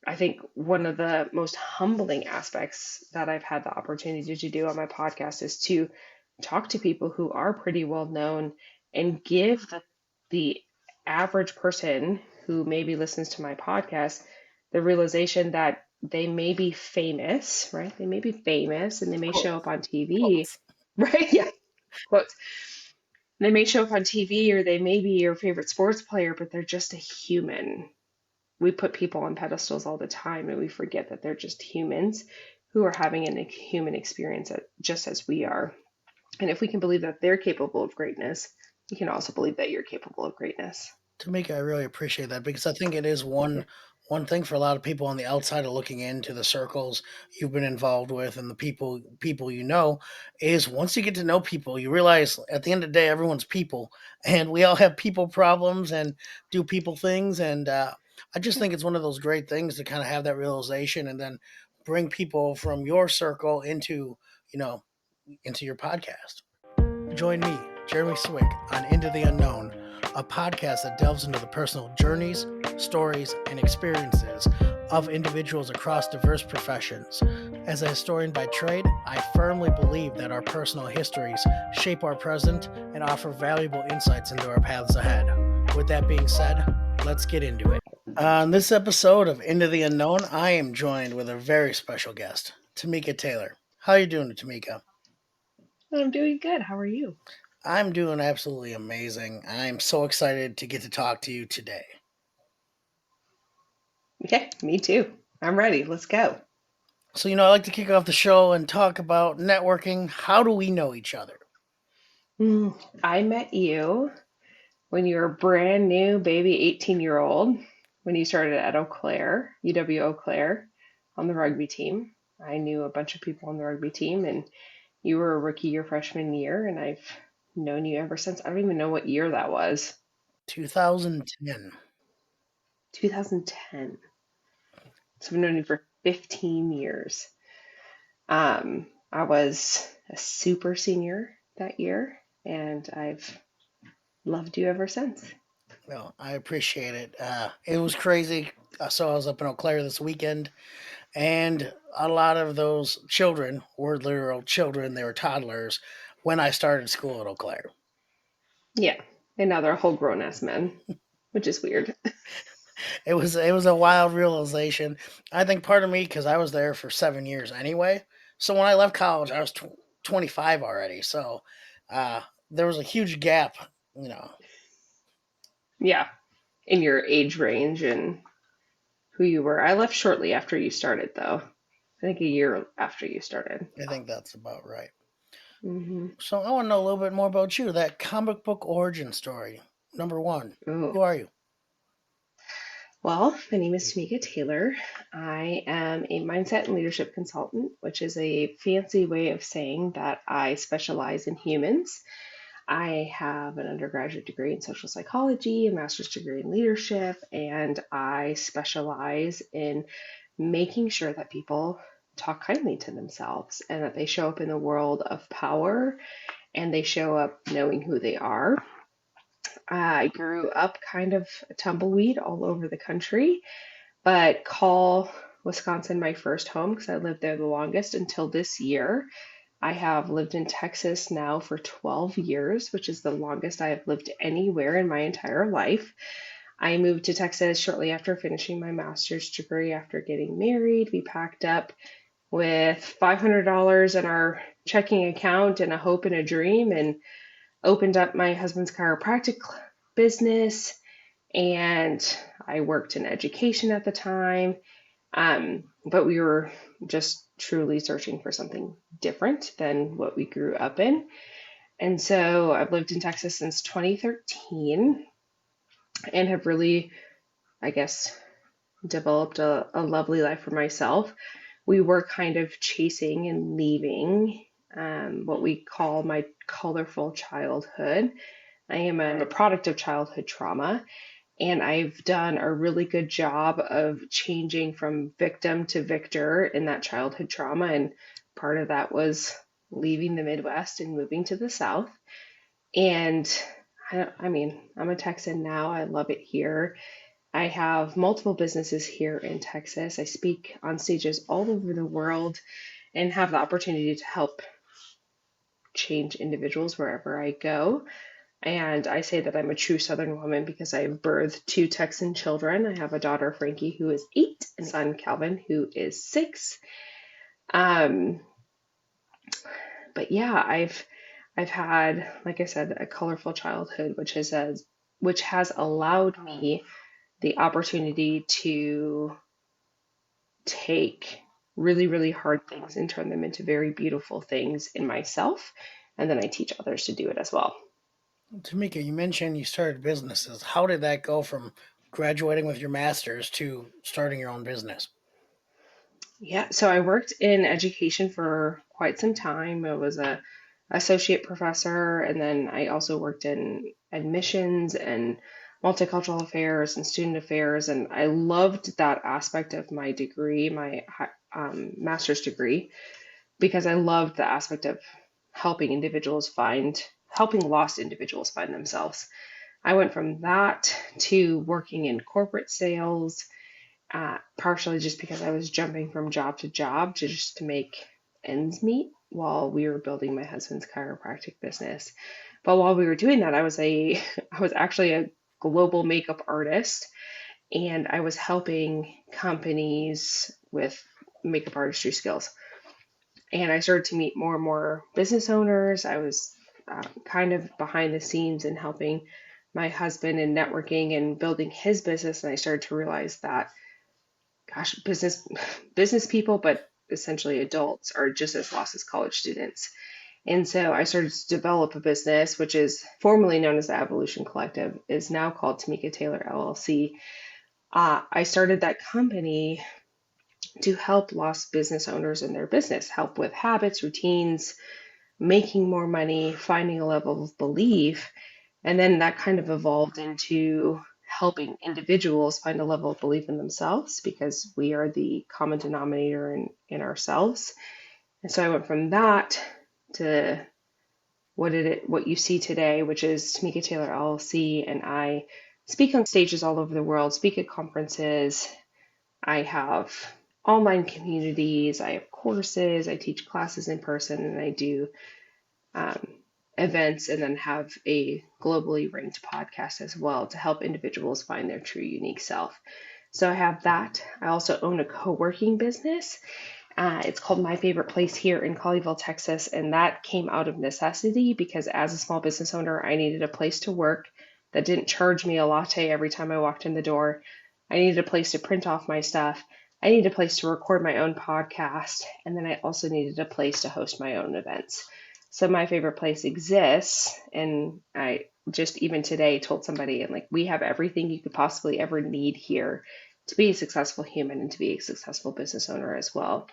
I think one of the most humbling aspects that I've had the opportunity to do on my podcast is to talk to people who are pretty well known and give the average person who maybe listens to my podcast the realization that they may be famous, right? They may be famous and they may Quote, show up on TV, quotes. right? Yeah, quotes. They may show up on TV or they may be your favorite sports player, but they're just a human. We put people on pedestals all the time and we forget that they're just humans who are having a human experience just as we are. And if we can believe that they're capable of greatness, you can also believe that you're capable of greatness. Tamika, I really appreciate that because I think it is one thing for a lot of people on the outside of looking into the circles you've been involved with and the people you know is once you get to know people, you realize at the end of the day everyone's people and we all have people problems and do people things and I just think it's one of those great things to kind of have that realization and then bring people from your circle into you know into your podcast. Join me, Jeremy Swick, on Into the Unknown, a podcast that delves into the personal journeys, stories, and experiences of individuals across diverse professions. As a historian by trade, I firmly believe that our personal histories shape our present and offer valuable insights into our paths ahead. With that being said, let's get into it. On this episode of Into the Unknown, I am joined with a very special guest, Tamika Taylor. How are you doing, Tamika? I'm doing good. How are you? I'm doing absolutely amazing. I'm so excited to get to talk to you today. Yeah, me too. I'm ready. Let's go. So, I like to kick off the show and talk about networking. How do we know each other? I met you when you were a brand new baby 18-year-old, when you started at Eau Claire, UW Eau Claire, on the rugby team. I knew a bunch of people on the rugby team, and you were a rookie your freshman year, and I've known you ever since. I don't even know what year that was. 2010. 2010. So I've known you for 15 years. I was a super senior that year, and I've loved you ever since. Well, I appreciate it. It was crazy. So I was up in Eau Claire this weekend, and a lot of those children were literal children. They were toddlers when I started school at Eau Claire. Yeah, and now they're whole grown ass men, which is weird. It was a wild realization. I think part of me because I was there for 7 years anyway. So when I left college, I was 25 already. So uh, there was a huge gap. You know, Yeah, in your age range and who you were. I left shortly after you started, though. I think a year after you started. I think that's about right. Hmm. So I want to know a little bit more about you. That comic book origin story. Number one, Oh, who are you? well, my name is Tamika Taylor. I am a mindset and leadership consultant, which is a fancy way of saying that I specialize in humans. I have an undergraduate degree in social psychology, a master's degree in leadership, and I specialize in making sure that people talk kindly to themselves and that they show up in the world of power and they show up knowing who they are. I grew up kind of a tumbleweed all over the country, but call Wisconsin my first home because I lived there the longest until this year. I have lived in Texas now for 12 years, which is the longest I have lived anywhere in my entire life. I moved to Texas shortly after finishing my master's degree after getting married. We packed up with $500 in our checking account and a hope and a dream and opened up my husband's chiropractic business. And I worked in education at the time. But we were just truly searching for something different than what we grew up in. And so I've lived in Texas since 2013 and have really, I guess, developed a lovely life for myself. We were kind of chasing and leaving what we call my colorful childhood. I am a product of childhood trauma, and I've done a really good job of changing from victim to victor in that childhood trauma. And part of that was leaving the Midwest and moving to the South. And I mean, I'm a Texan now. I love it here. I have multiple businesses here in Texas. I speak on stages all over the world and have the opportunity to help change individuals wherever I go. And I say that I'm a true Southern woman because I've birthed two Texan children. I have a daughter, Frankie, who is 8, and a son, Calvin, who is 6. Um, but yeah, I've had, like I said, a colorful childhood, which has allowed me the opportunity to take really, really hard things and turn them into very beautiful things in myself. And then I teach others to do it as well. Tamika, you mentioned you started businesses. How did that go from graduating with your master's to starting your own business? Yeah, so I worked in education for quite some time. I was a associate professor, and then I also worked in admissions and multicultural affairs and student affairs, and I loved that aspect of my degree, my master's degree, because I loved the aspect of helping lost individuals find themselves. I went from that to working in corporate sales, partially just because I was jumping from job to job to make ends meet while we were building my husband's chiropractic business. But while we were doing that, I was actually a global makeup artist, and I was helping companies with makeup artistry skills. And I started to meet more and more business owners. I was kind of behind the scenes and helping my husband in networking and building his business, and I started to realize that, gosh, business people, but essentially adults, are just as lost as college students. And so I started to develop a business, which is formerly known as the Evolution Collective, is now called Tamika Taylor LLC. I started that company to help lost business owners in their business, help with habits, routines, making more money, finding a level of belief. And then that kind of evolved into helping individuals find a level of belief in themselves because we are the common denominator in ourselves. And so I went from that to what you see today, which is Tamika Taylor LLC, and I speak on stages all over the world, speak at conferences. I have online communities, I have courses, I teach classes in person, and I do um, events, and then have a globally ranked podcast as well to help individuals find their true unique self. So I have that. I also own a co-working business. It's called My Favorite Place here in Colleyville, Texas, and that came out of necessity because as a small business owner, I needed a place to work that didn't charge me a latte every time I walked in the door. I needed a place to print off my stuff. I needed a place to record my own podcast, and then I also needed a place to host my own events. So My Favorite Place exists, and I just even today told somebody, and like, we have everything you could possibly ever need here to be a successful human and to be a successful business owner as well.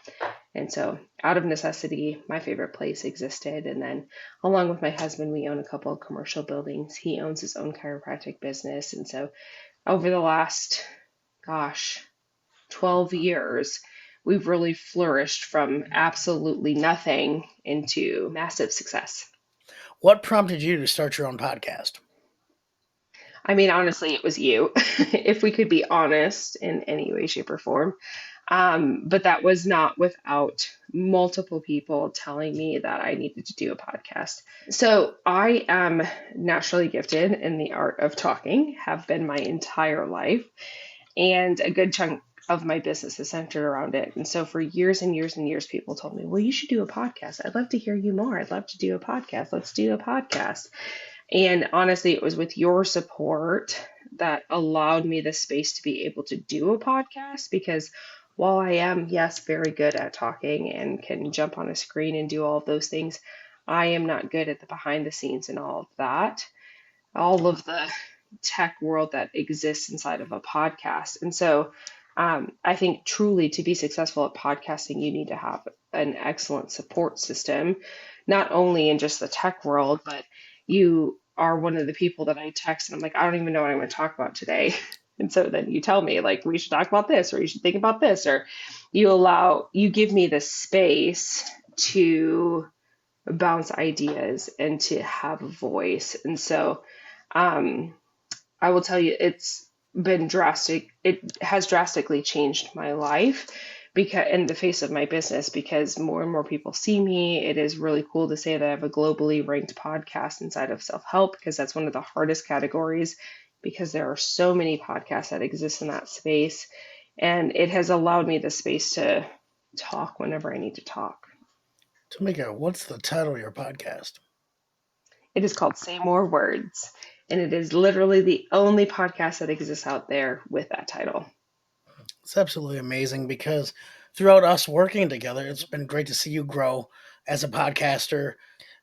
And so, out of necessity, My Favorite Place existed. And then, along with my husband, we own a couple of commercial buildings. He owns his own chiropractic business. And so, over the last, gosh, 12 years, we've really flourished from absolutely nothing into massive success. What prompted you to start your own podcast? I mean, honestly, it was you, if we could be honest in any way, shape, or form. But that was not without multiple people telling me that I needed to do a podcast. So I am naturally gifted in the art of talking, have been my entire life, and a good chunk of my business is centered around it. And so for years and years and years, people told me, well, you should do a podcast. I'd love to hear you more. I'd love to do a podcast. Let's do a podcast. And honestly, it was with your support that allowed me the space to be able to do a podcast because while I am, yes, very good at talking and can jump on a screen and do all of those things, I am not good at the behind the scenes and all of that, all of the tech world that exists inside of a podcast. And so I think truly to be successful at podcasting, you need to have an excellent support system, not only in just the tech world, but you are one of the people that I text and I'm like, I don't even know what I'm going to talk about today. And so then you tell me, like, we should talk about this, or you should think about this, or you give me the space to bounce ideas and to have a voice. And so, um, I will tell you, been drastic. It has drastically changed my life because in the face of my business because more and more people see me. It is really cool to say that I have a globally ranked podcast inside of self-help because that's one of the hardest categories because there are so many podcasts that exist in that space. And it has allowed me the space to talk whenever I need to talk. Tamika, what's the title of your podcast? It is called Say More Words, and it is literally the only podcast that exists out there with that title. It's absolutely amazing because throughout us working together, it's been great to see you grow as a podcaster,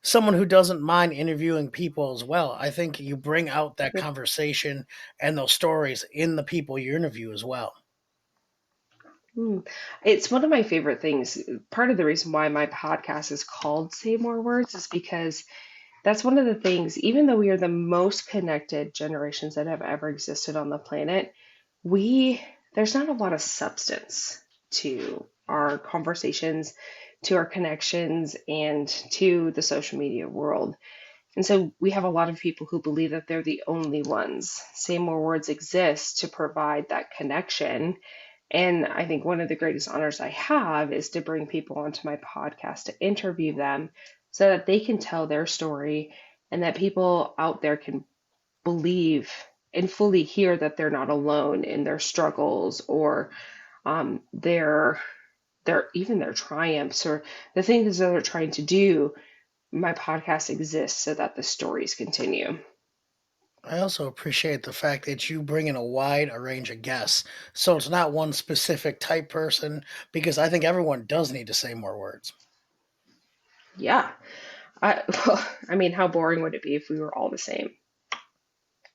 someone who doesn't mind interviewing people as well. I think you bring out that Yep. conversation and those stories in the people you interview as well. Mm. It's one of my favorite things. Part of the reason why my podcast is called Say More Words is because that's one of the things, even though we are the most connected generations that have ever existed on the planet, we there's not a lot of substance to our conversations, to our connections, and to the social media world. And so we have a lot of people who believe that they're the only ones. Say More Words exists to provide that connection. And I think one of the greatest honors I have is to bring people onto my podcast to interview them so that they can tell their story and that people out there can believe and fully hear that they're not alone in their struggles or their even their triumphs or the things that they're trying to do. My podcast exists so that the stories continue. I also appreciate the fact that you bring in a wide range of guests. So it's not one specific type person, because I think everyone does need to say more words. Yeah. Well, I mean, how boring would it be if we were all the same?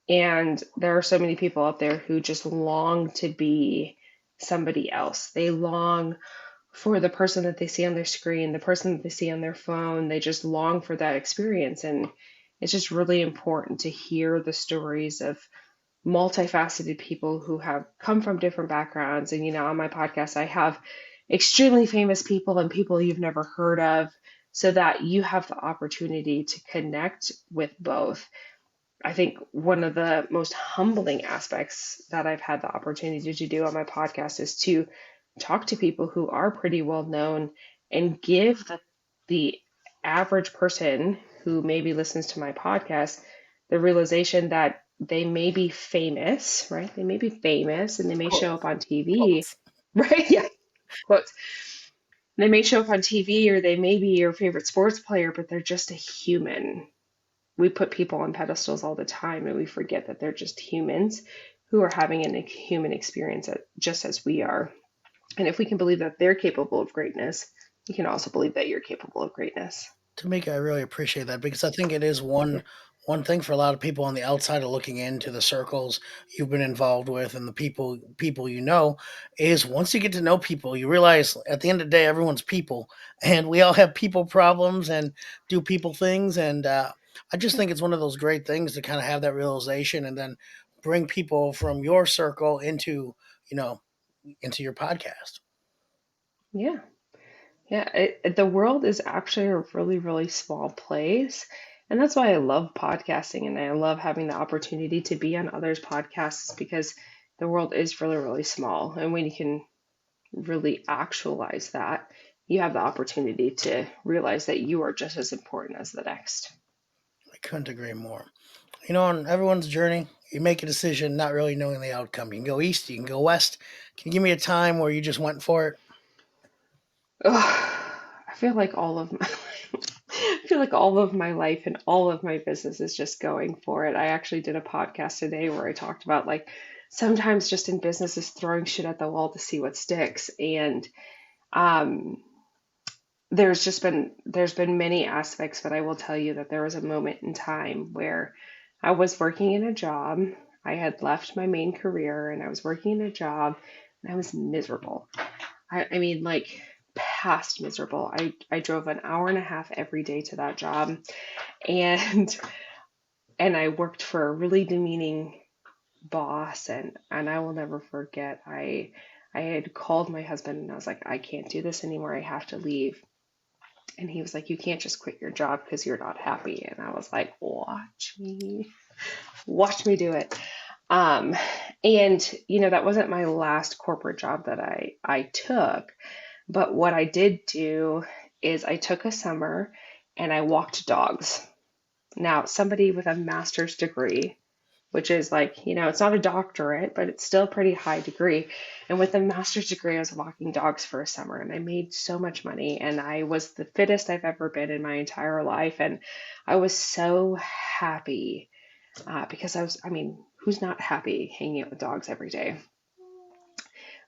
And there are so many people out there who just long to be somebody else. They long for the person that they see on their screen, the person that they see on their phone. They just long for that experience. And it's just really important to hear the stories of multifaceted people who have come from different backgrounds. And, on my podcast, I have extremely famous people and people you've never heard of so that you have the opportunity to connect with both. I think one of the most humbling aspects that I've had the opportunity to do on my podcast is to talk to people who are pretty well known and give the average person who maybe listens to my podcast the realization that they may be famous, right? They may be famous and they may show Quote, up on TV, quotes. right? Yeah, quotes. They may show up on TV or they may be your favorite sports player, but they're just a human. We put people on pedestals all the time and we forget that they're just humans who are having a human experience just as we are. And if we can believe that they're capable of greatness, you can also believe that you're capable of greatness. Tamika, I really appreciate that because I think it is one thing for a lot of people on the outside of looking into the circles you've been involved with and the people you know, is once you get to know people, you realize at the end of the day everyone's people, and we all have people problems and do people things. And I just think it's one of those great things to kind of have that realization and then bring people from your circle you know into your podcast. Yeah. Yeah. The world is actually a really, really small place. And that's why I love podcasting and I love having the opportunity to be on others' podcasts because the world is really, really small. And when you can really actualize that, you have the opportunity to realize that you are just as important as the next. I couldn't agree more. On everyone's journey, you make a decision not really knowing the outcome. You can go east, you can go west. Can you give me a time where you just went for it? Ugh, I feel like all of my I feel like all of my life and all of my business is just going for it. I actually did a podcast today where I talked about like sometimes just in business is throwing shit at the wall to see what sticks. And um, there's been many aspects, but I will tell you that there was a moment in time where I was working in a job. I had left my main career and I was working in a job and I was miserable. I mean, like past miserable. I drove an hour and a half every day to that job, and and I worked for a really demeaning boss, and I will never forget. I had called my husband and I was like, I can't do this anymore. I have to leave. And he was like, you can't just quit your job because you're not happy. And I was like, watch me do it. Um, And, that wasn't my last corporate job that I took. But what I did do is I took a summer and I walked dogs. Now, somebody with a master's degree, which is like, it's not a doctorate, but it's still a pretty high degree. And with a master's degree, I was walking dogs for a summer and I made so much money and I was the fittest I've ever been in my entire life. And I was so happy because I mean, who's not happy hanging out with dogs every day?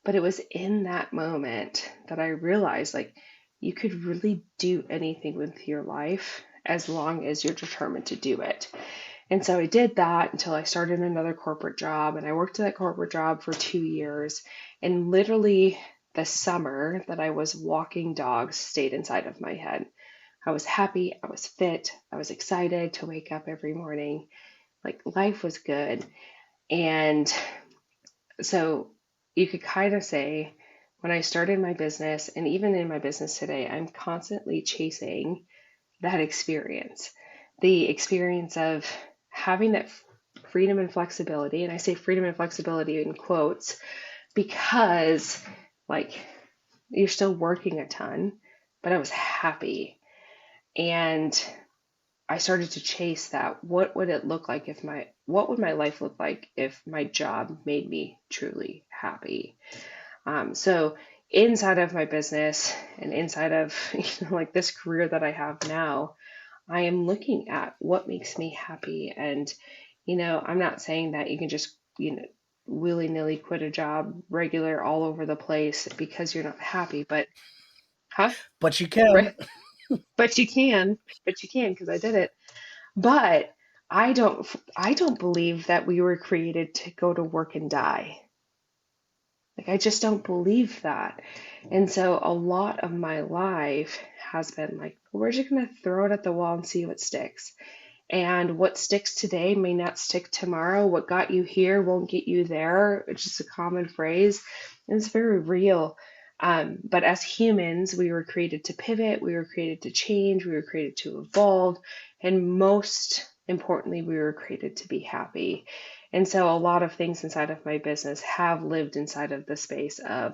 But it was in that moment that I realized like you could really do anything with your life as long as you're determined to do it. And so I did that until I started another corporate job, and I worked at that corporate job for 2 years. And literally, the summer that I was walking dogs stayed inside of my head. I was happy, I was fit, I was excited to wake up every morning. Like life was good. And so you could kind of say, when I started my business, and even in my business today, I'm constantly chasing that experience, the experience of having that freedom and flexibility. And I say freedom and flexibility in quotes because, like, you're still working a ton, but I was happy. And I started to chase that. What would my life look like if my job made me truly happy? So inside of my business and inside of, like this career that I have now, I am looking at what makes me happy. And, I'm not saying that you can just, willy nilly quit a job regular all over the place because you're not happy, but, huh? But you can. Right. But you can, because I did it. But I don't, I don't believe that we were created to go to work and die. Like, I just don't believe that. And so a lot of my life has been like, we're just going to throw it at the wall and see what sticks. And what sticks today may not stick tomorrow. What got you here won't get you there. It's just a common phrase. And it's very real. But as humans, we were created to pivot, we were created to change, we were created to evolve. And most importantly, we were created to be happy. And so a lot of things inside of my business have lived inside of the space of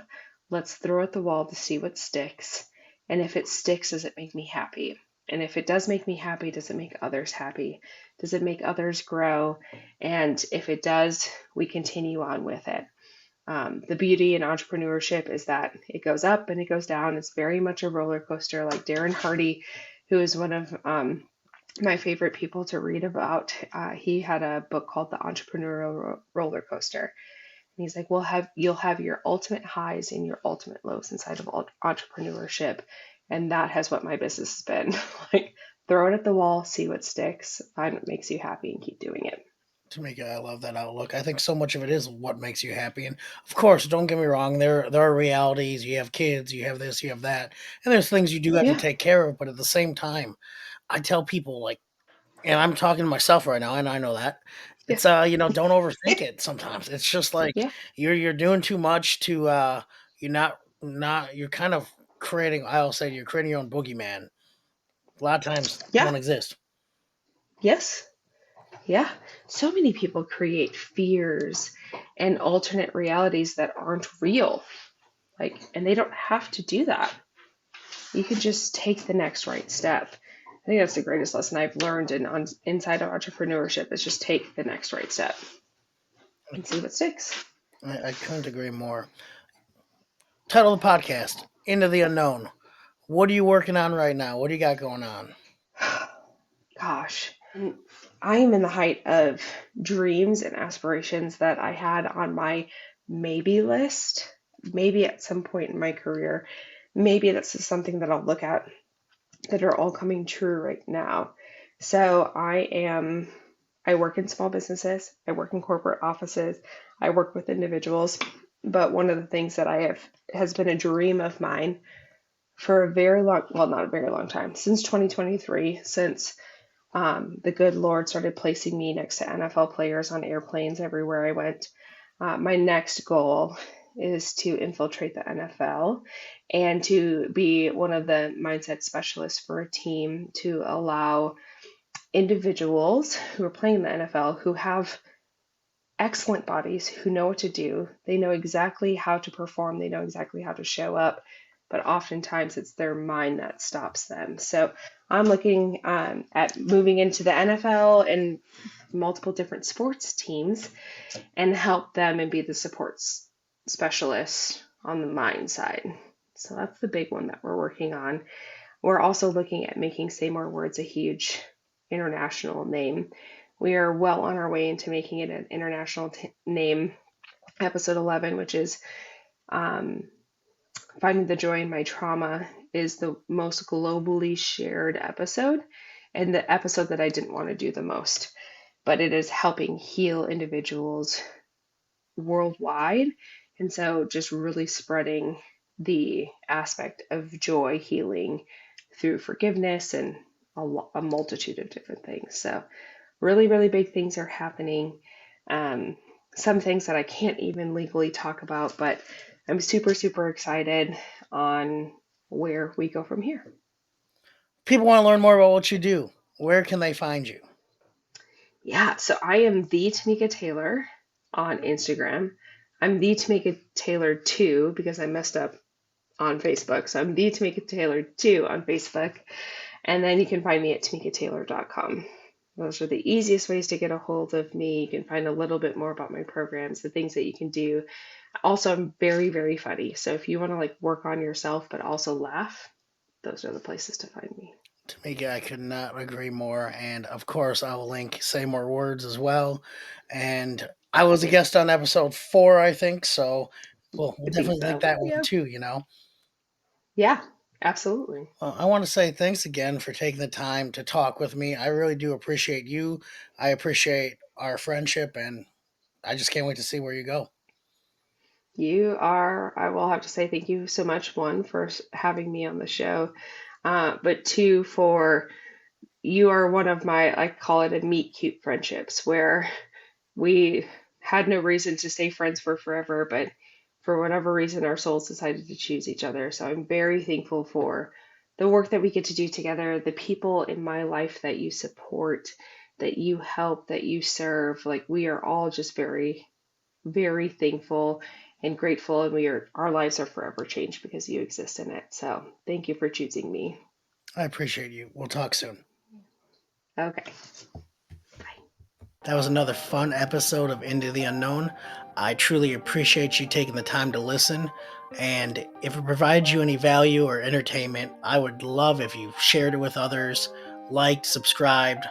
let's throw at the wall to see what sticks. And if it sticks, does it make me happy? And if it does make me happy, does it make others happy? Does it make others grow? And if it does, we continue on with it. The beauty in entrepreneurship is that it goes up and it goes down. It's very much a roller coaster, like Darren Hardy, who is one of my favorite people to read about. He had a book called The Entrepreneurial Roller Coaster. And he's like, you'll have your ultimate highs and your ultimate lows inside of entrepreneurship. And that has what my business has been. Like, throw it at the wall, see what sticks, find what makes you happy, and keep doing it. Tamika, I love that outlook. I think so much of it is what makes you happy. And of course, don't get me wrong, there are realities. You have kids, you have this, you have that, and there's things you do have to Yeah. take care of. But at the same time, I tell people like, and I'm talking to myself right now, and I know that Yeah. it's don't overthink it. Sometimes it's just like Yeah. you're doing too much to you're not you're kind of creating. I'll say you're creating your own boogeyman. A lot of times Yeah. don't exist. Yes. Yeah. So many people create fears and alternate realities that aren't real. Like, and they don't have to do that. You can just take the next right step. I think that's the greatest lesson I've learned inside of entrepreneurship is just take the next right step and see what sticks. I couldn't agree more. Title of the podcast: Into the Unknown. What are you working on right now? What do you got going on? Gosh, I am in the height of dreams and aspirations that I had on my maybe list. Maybe at some point in my career, maybe that's just something that I'll look at that are all coming true right now. So I work in small businesses, I work in corporate offices, I work with individuals. But one of the things that I have has been a dream of mine for a very long, well, not a very long time, since 2023, since the good Lord started placing me next to NFL players on airplanes everywhere I went. My next goal is to infiltrate the NFL and to be one of the mindset specialists for a team to allow individuals who are playing in the NFL who have excellent bodies who know what to do. They know exactly how to perform, they know exactly how to show up, but oftentimes it's their mind that stops them. So I'm looking at moving into the NFL and multiple different sports teams and help them and be the support specialist on the mind side. So that's the big one that we're working on. We're also looking at making Say More Words a huge international name. We are well on our way into making it an international name. Episode 11, which is um, Finding the Joy in My Trauma, is the most globally shared episode and the episode that I didn't want to do the most. But it is helping heal individuals worldwide. And so just really spreading the aspect of joy healing through forgiveness and a multitude of different things. So really, really big things are happening. Um, some things that I can't even legally talk about, but I'm super, super excited on where we go from here. People want to learn more about what you do. Where can they find you? Yeah, so I am the Tamika Taylor on Instagram. I'm the Tamika Taylor 2 because I messed up on Facebook. So I'm the Tamika Taylor 2 on Facebook. And then you can find me at tamikataylor.com. Those are the easiest ways to get a hold of me. You can find a little bit more about my programs, the things that you can do. Also, I'm very, very funny. So if you want to like work on yourself but also laugh, those are the places to find me. Tamika, I could not agree more. And of course, I will link Say More Words as well. And I was a guest on episode 4, I think. So we'll I think definitely link so. that one Yeah. too. Yeah, absolutely. Well, I want to say thanks again for taking the time to talk with me. I really do appreciate you. I appreciate our friendship, and I just can't wait to see where you go. I will have to say thank you so much, one, for having me on the show, but two, for you are one of my, I call it a meet cute friendships, where we had no reason to stay friends for forever, but for whatever reason, our souls decided to choose each other. So I'm very thankful for the work that we get to do together, the people in my life that you support, that you help, that you serve. Like we are all just very, very thankful and grateful, and our lives are forever changed because you exist in it. So thank you for choosing me. I appreciate you. We'll talk soon. Okay. That was another fun episode of Into the Unknown. I truly appreciate you taking the time to listen. And if it provides you any value or entertainment, I would love if you shared it with others, liked, subscribed,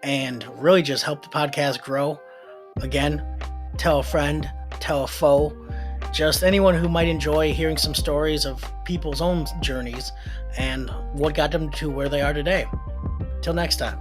and really just help the podcast grow. Again, tell a friend, tell a foe, just anyone who might enjoy hearing some stories of people's own journeys and what got them to where they are today. Till next time.